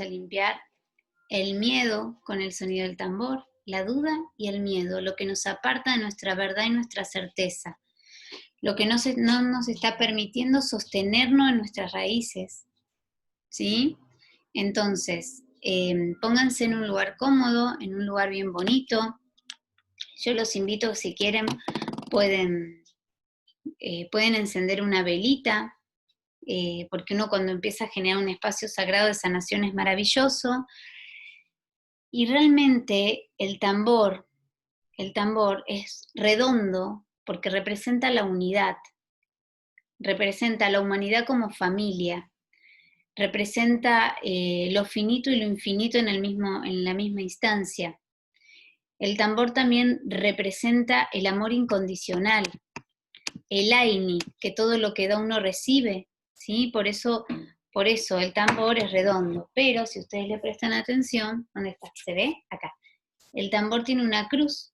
a limpiar el miedo con el sonido del tambor, la duda y el miedo, lo que nos aparta de nuestra verdad y nuestra certeza, lo que no nos está permitiendo sostenernos en nuestras raíces, ¿sí? Entonces, pónganse en un lugar cómodo, en un lugar bien bonito. Yo los invito, si quieren, pueden encender una velita, porque uno cuando empieza a generar un espacio sagrado de sanación es maravilloso. Y realmente el tambor es redondo porque representa la unidad, representa la humanidad como familia, representa lo finito y lo infinito en la misma instancia. El tambor también representa el amor incondicional, el Aini, que todo lo que da uno recibe, ¿sí? Por eso el tambor es redondo, pero si ustedes le prestan atención, ¿dónde está? ¿Se ve? Acá. El tambor tiene una cruz.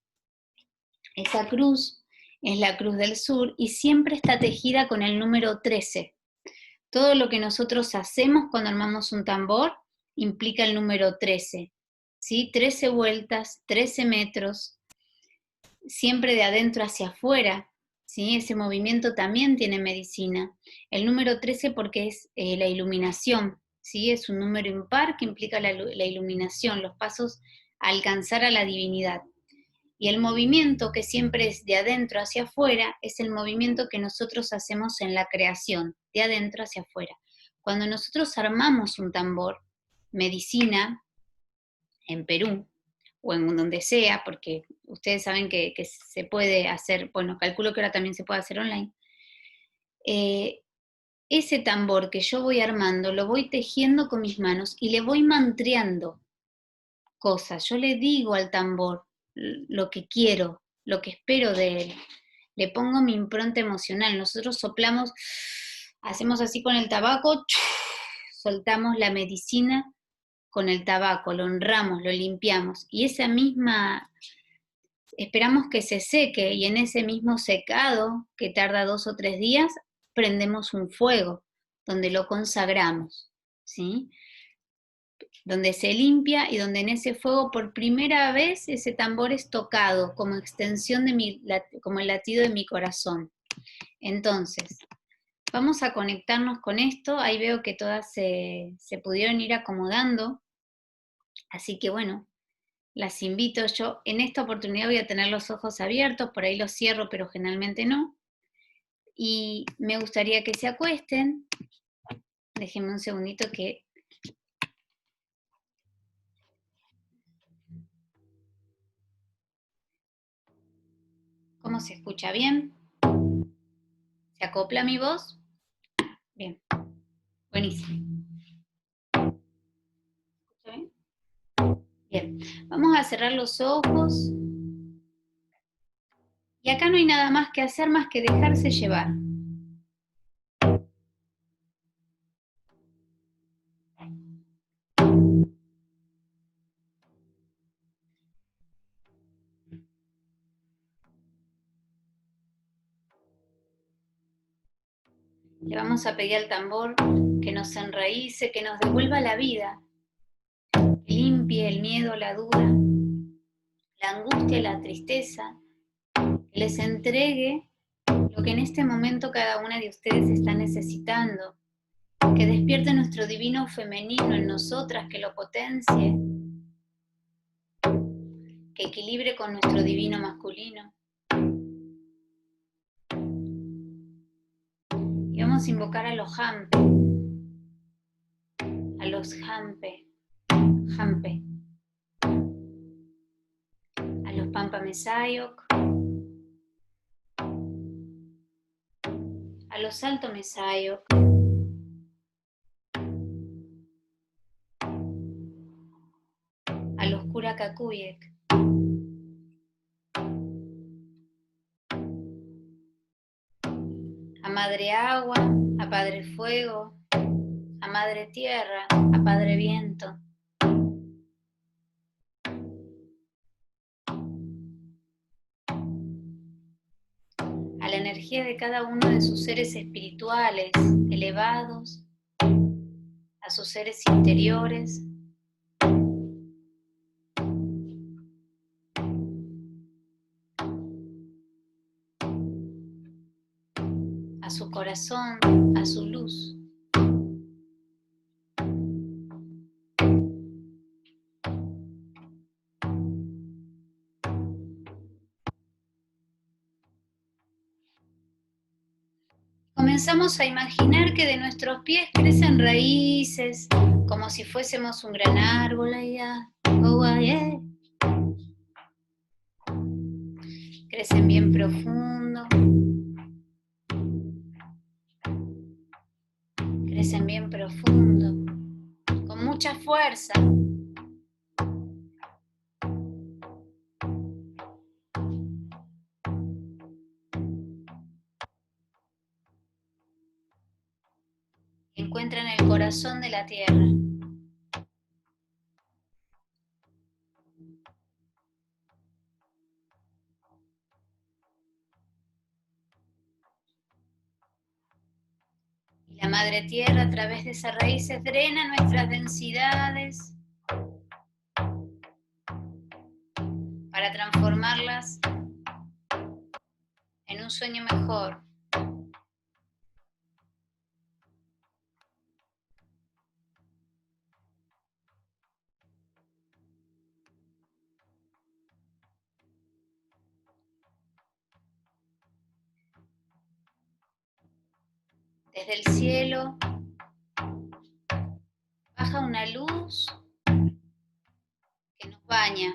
Esa cruz es la cruz del sur y siempre está tejida con el número 13. Todo lo que nosotros hacemos cuando armamos un tambor implica el número 13, ¿sí? 13 vueltas, 13 metros, siempre de adentro hacia afuera, ¿sí? Ese movimiento también tiene medicina. El número 13 porque es la iluminación, ¿sí? Es un número impar que implica la iluminación, los pasos a alcanzar a la divinidad. Y el movimiento, que siempre es de adentro hacia afuera, es el movimiento que nosotros hacemos en la creación, de adentro hacia afuera. Cuando nosotros armamos un tambor, medicina, en Perú, o en donde sea, porque ustedes saben que se puede hacer, bueno, calculo que ahora también se puede hacer online, ese tambor que yo voy armando, lo voy tejiendo con mis manos y le voy mantreando cosas. Yo le digo al tambor lo que quiero, lo que espero de él. Le pongo mi impronta emocional. Nosotros soplamos, hacemos así con el tabaco, soltamos la medicina con el tabaco, lo honramos, lo limpiamos. Y esa misma, esperamos que se seque y en ese mismo secado, que tarda 2 o 3 días, prendemos un fuego donde lo consagramos, ¿sí? Donde se limpia y donde en ese fuego por primera vez ese tambor es tocado como extensión de como el latido de mi corazón. Entonces, vamos a conectarnos con esto. Ahí veo que todas se pudieron ir acomodando. Así que bueno, las invito. Yo en esta oportunidad voy a tener los ojos abiertos, por ahí los cierro, pero generalmente no. Y me gustaría que se acuesten. Déjenme un segundito que... ¿Cómo se escucha? ¿Bien? ¿Se acopla mi voz? Bien. Buenísimo. ¿Escucha bien? Bien. Vamos a cerrar los ojos. Y acá no hay nada más que hacer más que dejarse llevar. Le vamos a pedir al tambor que nos enraíce, que nos devuelva la vida, que limpie el miedo, la duda, la angustia, la tristeza, que les entregue lo que en este momento cada una de ustedes está necesitando, que despierte nuestro divino femenino en nosotras, que lo potencie, que equilibre con nuestro divino masculino. Y vamos a invocar a los Hampe, a los Hampe, a los Pampa Mesayok, a los Alto Mesayok, a los Cura Kakuyek, a Madre Agua, a Padre Fuego, a Madre Tierra, a Padre Viento, a la energía de cada uno de sus seres espirituales elevados, a sus seres interiores, su corazón, a su luz. Comenzamos a imaginar que de nuestros pies crecen raíces, como si fuésemos un gran árbol allá. Oh, yeah. Crecen bien profundo. Crecen bien profundo, con mucha fuerza. Encuentran el corazón de la tierra. Y la madre tierra a través de esas raíces drena nuestras densidades para transformarlas en un sueño mejor. Desde el cielo baja una luz que nos baña.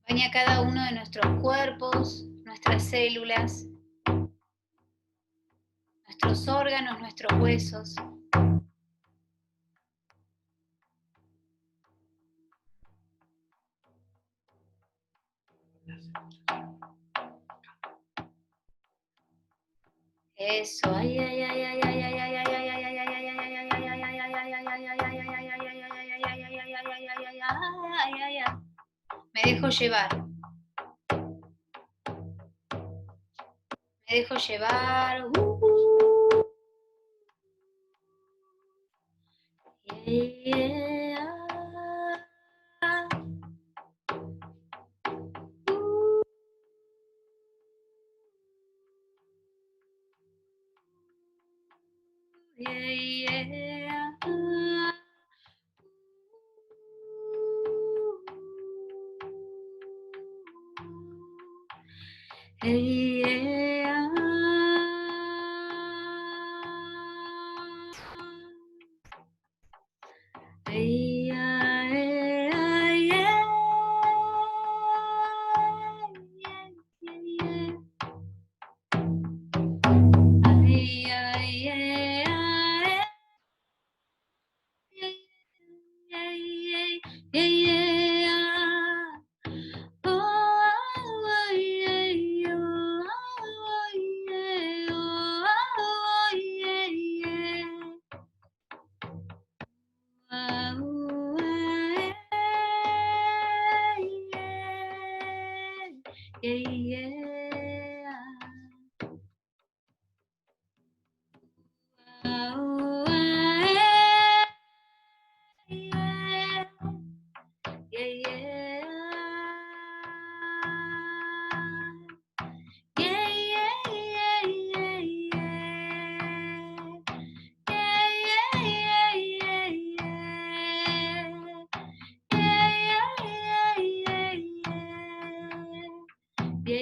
Baña cada uno de nuestros cuerpos, nuestras células, nuestros órganos, nuestros huesos. Eso, ay, ay, ay, ay, ay, ay, ay, ay, ay, ay, ay, ay, me dejo llevar. Me dejo llevar. Yeah. Yeah.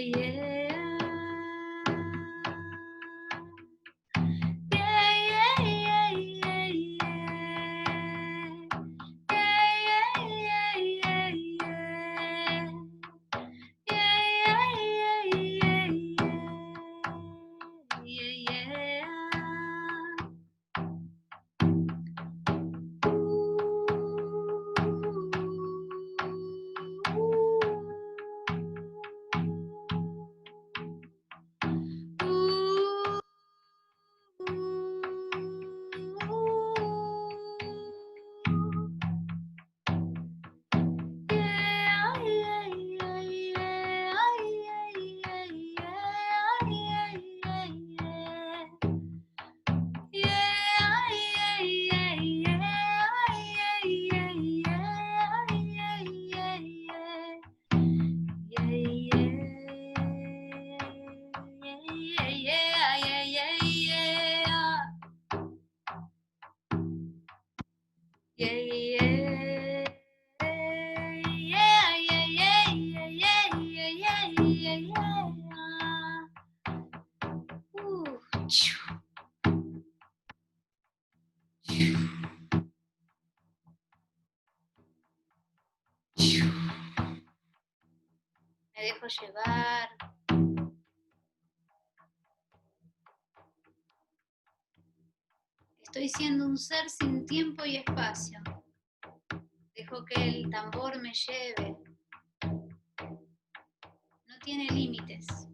Yeah. Me dejo llevar. Estoy siendo un ser sin tiempo y espacio. Dejo que el tambor me lleve. No tiene límites.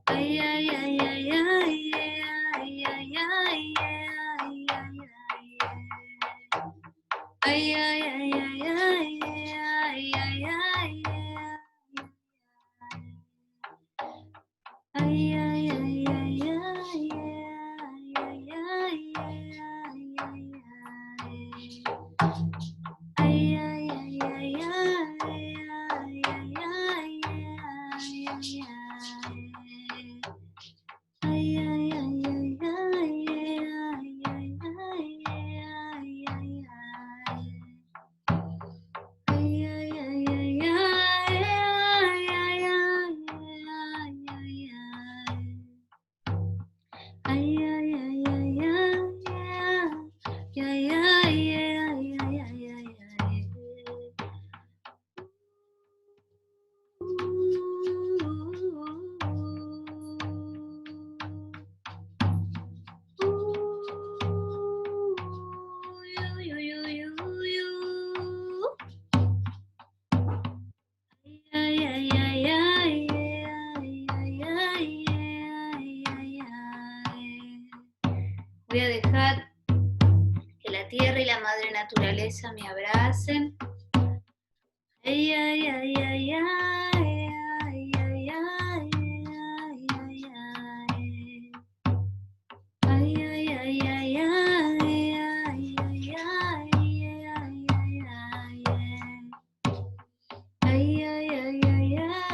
ay, ay, ay, Ay, ay, ay, ay, ay, ay, ay, ay, ay, ay, ay, ay, ay, ay, ay, ay, ay, ay, Voy a dejar que la tierra y la madre naturaleza me abracen. Ay, ay, ay, ay, ay, ay, ay, ay, ay, ay, ay. Ay, ay, ay, ay, ay, ay, ay, ay, ay, ay, ay. Ay, ay, ay, ay, ay, ay, ay, ay. Ay, ay, ay, ay, ay,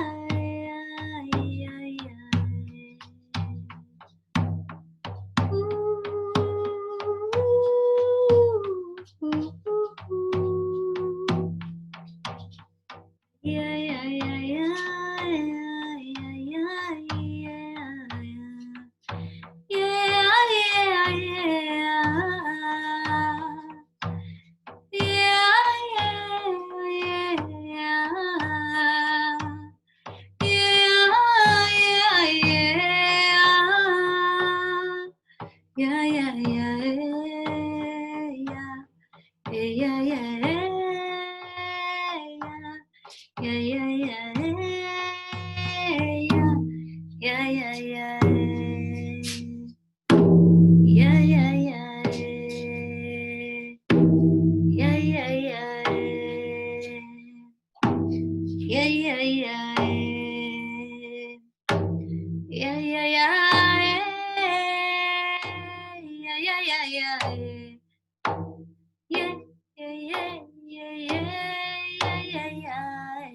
ay, ay, ay. Yeah, yeah, yeah. Yeah, yeah, yeah. Yeah, yeah, yeah. Yeah, yeah, yeah, yeah. Yeah, yeah, yeah. Yeah, yeah, yeah, yeah. Yeah, yeah, yeah. Yeah, yeah, yeah. Yeah, yeah, yeah. Yeah, yeah, yeah. Yeah, yeah, yeah. Yeah, yeah, yeah, yeah. Yeah, yeah, yeah, yeah, yeah, yeah, yeah, yeah.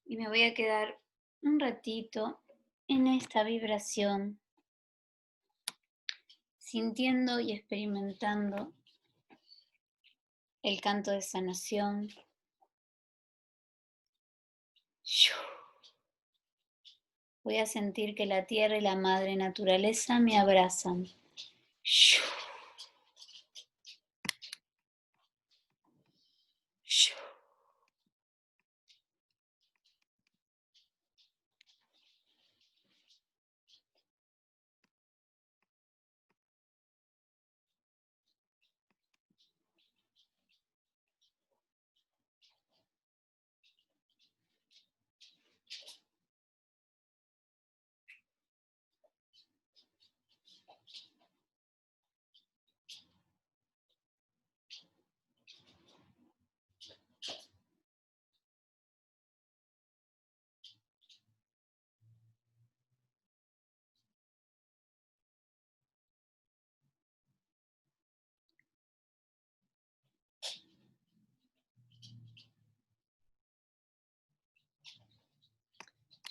Y me voy a quedar un ratito en esta vibración, sintiendo y experimentando el canto de sanación. Voy a sentir que la tierra y la madre naturaleza me abrazan.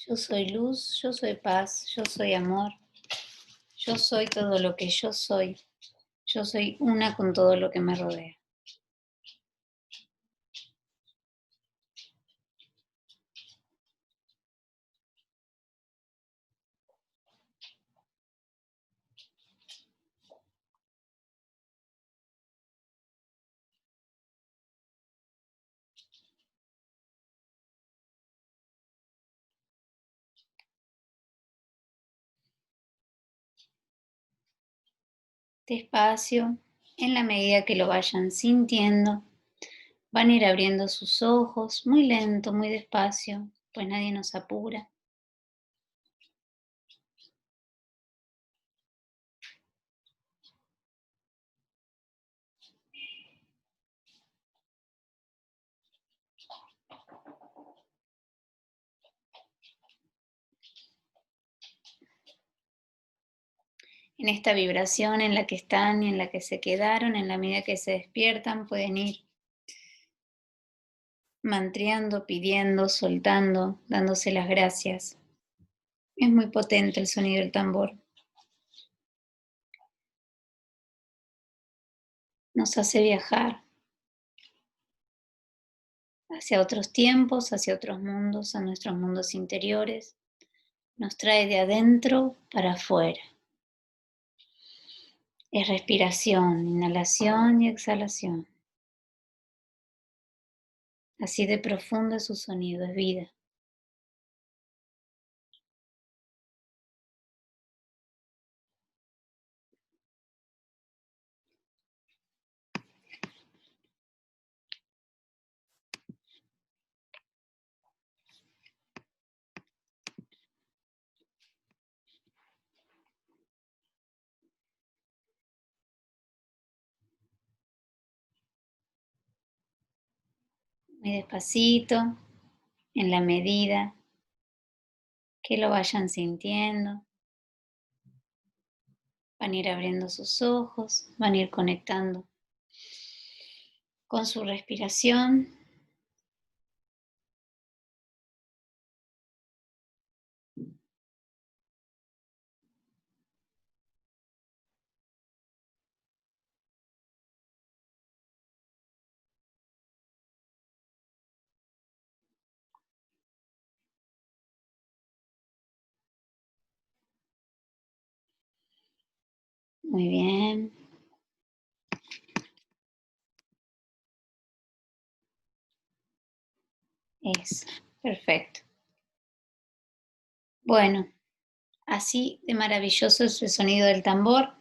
Yo soy luz, yo soy paz, yo soy amor. Yo soy todo lo que yo soy. Yo soy una con todo lo que me rodea. Despacio, en la medida que lo vayan sintiendo, van a ir abriendo sus ojos muy lento, muy despacio, pues nadie nos apura. En esta vibración en la que están y en la que se quedaron, en la medida que se despiertan, pueden ir mantriando, pidiendo, soltando, dándose las gracias. Es muy potente el sonido del tambor. Nos hace viajar hacia otros tiempos, hacia otros mundos, a nuestros mundos interiores. Nos trae de adentro para afuera. Es respiración, inhalación y exhalación. Así de profundo es su sonido, es vida. Muy despacito, en la medida que lo vayan sintiendo. Van a ir abriendo sus ojos, van a ir conectando con su respiración. Muy bien. Eso, perfecto. Bueno, así de maravilloso es el sonido del tambor.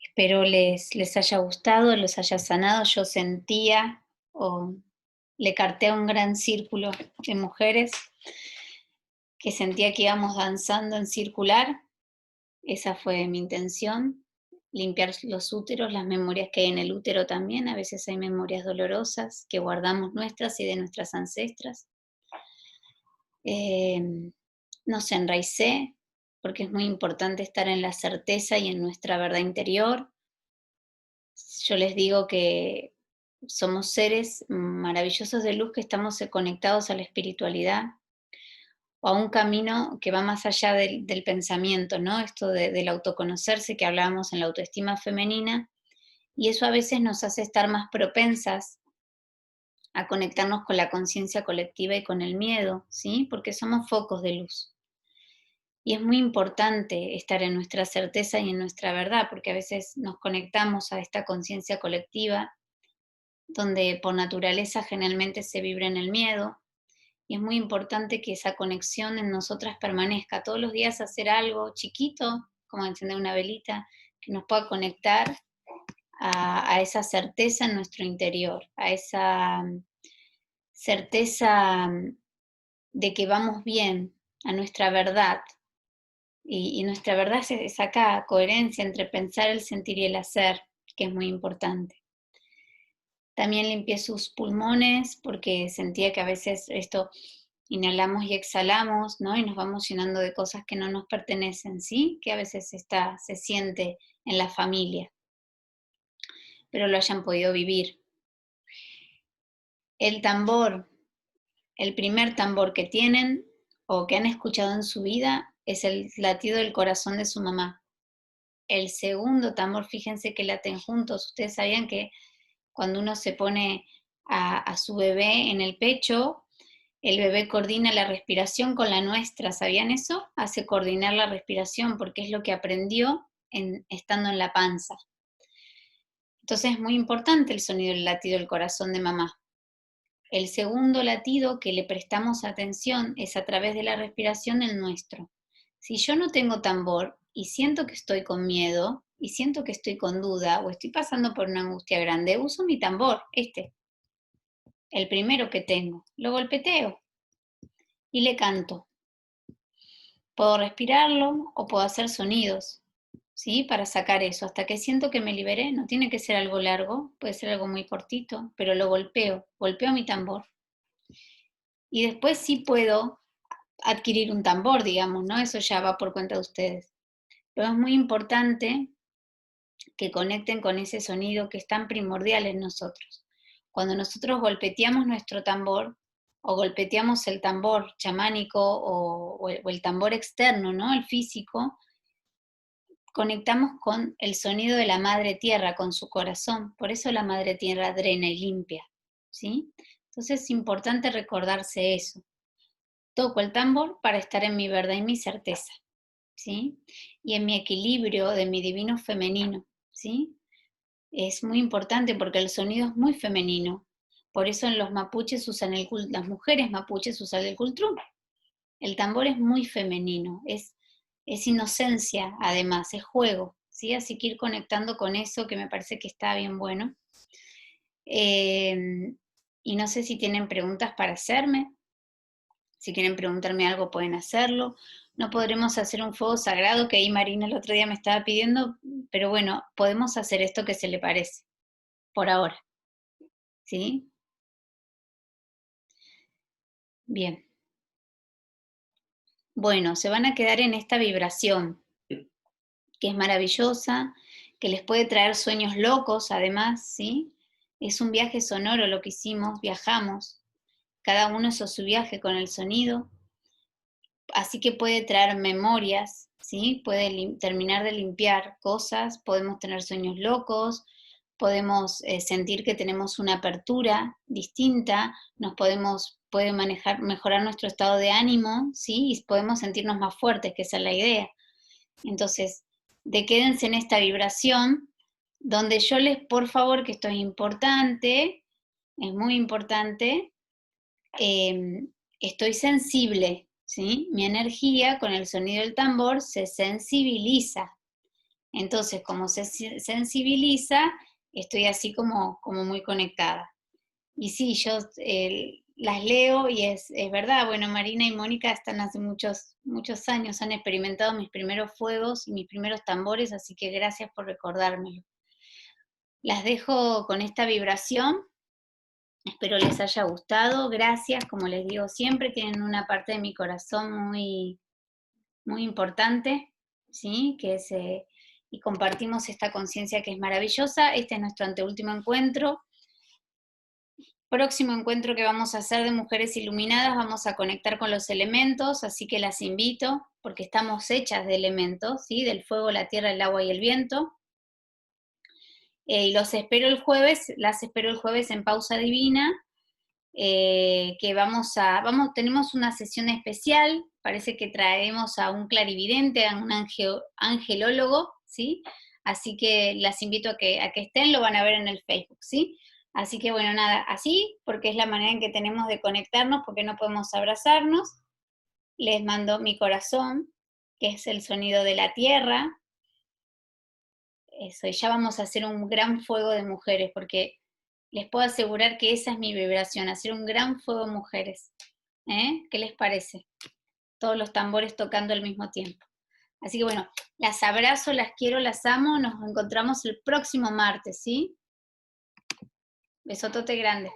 Espero les haya gustado, los haya sanado. Yo sentía o le carté a un gran círculo de mujeres que sentía que íbamos danzando en circular. Esa fue mi intención, limpiar los úteros, las memorias que hay en el útero también. A veces hay memorias dolorosas que guardamos nuestras y de nuestras ancestras. Nos enraicé, porque es muy importante estar en la certeza y en nuestra verdad interior. Yo les digo que somos seres maravillosos de luz que estamos conectados a la espiritualidad o a un camino que va más allá del pensamiento, ¿no? Esto del autoconocerse que hablábamos en la autoestima femenina, y eso a veces nos hace estar más propensas a conectarnos con la conciencia colectiva y con el miedo, ¿sí? Porque somos focos de luz. Y es muy importante estar en nuestra certeza y en nuestra verdad, porque a veces nos conectamos a esta conciencia colectiva, donde por naturaleza generalmente se vibra en el miedo, y es muy importante que esa conexión en nosotras permanezca. Todos los días hacer algo chiquito, como encender una velita, que nos pueda conectar a esa certeza en nuestro interior, a esa certeza de que vamos bien, a nuestra verdad. Y nuestra verdad es acá, coherencia entre pensar, el sentir y el hacer, que es muy importante. También limpié sus pulmones porque sentía que a veces esto inhalamos y exhalamos, ¿no? Y nos vamos llenando de cosas que no nos pertenecen, ¿sí? Que a veces se siente en la familia, pero lo hayan podido vivir. El tambor, el primer tambor que tienen o que han escuchado en su vida es el latido del corazón de su mamá. El segundo tambor, fíjense que laten juntos. Ustedes sabían que cuando uno se pone a su bebé en el pecho, el bebé coordina la respiración con la nuestra. ¿Sabían eso? Hace coordinar la respiración porque es lo que aprendió estando en la panza. Entonces es muy importante el sonido del latido del corazón de mamá. El segundo latido que le prestamos atención es a través de la respiración el nuestro. Si yo no tengo tambor y siento que estoy con miedo y siento que estoy con duda o estoy pasando por una angustia grande, uso mi tambor, el primero que tengo, lo golpeteo y le canto. Puedo respirarlo o puedo hacer sonidos, ¿sí? Para sacar eso, hasta que siento que me liberé. No tiene que ser algo largo, puede ser algo muy cortito, pero lo golpeo mi tambor. Y después sí puedo adquirir un tambor, digamos, ¿no? Eso ya va por cuenta de ustedes. Pero es muy importante que conecten con ese sonido que es tan primordial en nosotros. Cuando nosotros golpeteamos nuestro tambor, o golpeteamos el tambor chamánico o el tambor externo, ¿no? El físico, conectamos con el sonido de la madre tierra, con su corazón. Por eso la madre tierra drena y limpia, ¿sí? Entonces es importante recordarse eso. Toco el tambor para estar en mi verdad y mi certeza, ¿sí? Y en mi equilibrio de mi divino femenino, ¿sí? Es muy importante porque el sonido es muy femenino. Por eso en los mapuches usan las mujeres mapuches usan el cultrú. El tambor es muy femenino, es inocencia además, es juego, ¿sí? Así que ir conectando con eso que me parece que está bien bueno. Y no sé si tienen preguntas para hacerme. Si quieren preguntarme algo pueden hacerlo. No podremos hacer un fuego sagrado, que ahí Marina el otro día me estaba pidiendo, pero bueno, podemos hacer esto que se le parece, por ahora, ¿sí? Bien. Bueno, se van a quedar en esta vibración, que es maravillosa, que les puede traer sueños locos, además, ¿sí? Es un viaje sonoro lo que hicimos, viajamos, cada uno hizo su viaje con el sonido, así que puede traer memorias, ¿sí? Puede terminar de limpiar cosas, podemos tener sueños locos, podemos sentir que tenemos una apertura distinta, puede mejorar nuestro estado de ánimo, ¿sí? Y podemos sentirnos más fuertes, que esa es la idea. Entonces, quédense en esta vibración, donde yo les, por favor, que esto es importante, es muy importante, estoy sensible, ¿sí? Mi energía con el sonido del tambor se sensibiliza. Entonces, como se sensibiliza, estoy así como muy conectada. Y sí, yo las leo y es verdad, bueno, Marina y Mónica están hace muchos, muchos años, han experimentado mis primeros fuegos y mis primeros tambores, así que gracias por recordármelo. Las dejo con esta vibración, espero les haya gustado, gracias, como les digo siempre, tienen una parte de mi corazón muy, muy importante, ¿sí? Y compartimos esta conciencia que es maravillosa. Este es nuestro anteúltimo encuentro. Próximo encuentro que vamos a hacer de Mujeres Iluminadas, vamos a conectar con los elementos, así que las invito, porque estamos hechas de elementos, ¿sí? Del fuego, la tierra, el agua y el viento. Y las espero el jueves en Pausa Divina, que tenemos una sesión especial, parece que traemos a un clarividente, a un angelólogo, ¿sí? Así que las invito a que estén, lo van a ver en el Facebook, ¿sí? Así que bueno, nada, así, porque es la manera en que tenemos de conectarnos, porque no podemos abrazarnos. Les mando mi corazón, que es el sonido de la tierra. Eso, y ya vamos a hacer un gran fuego de mujeres, porque les puedo asegurar que esa es mi vibración, hacer un gran fuego de mujeres. ¿Qué les parece? Todos los tambores tocando al mismo tiempo. Así que bueno, las abrazo, las quiero, las amo, nos encontramos el próximo martes, ¿sí? Besotote grande.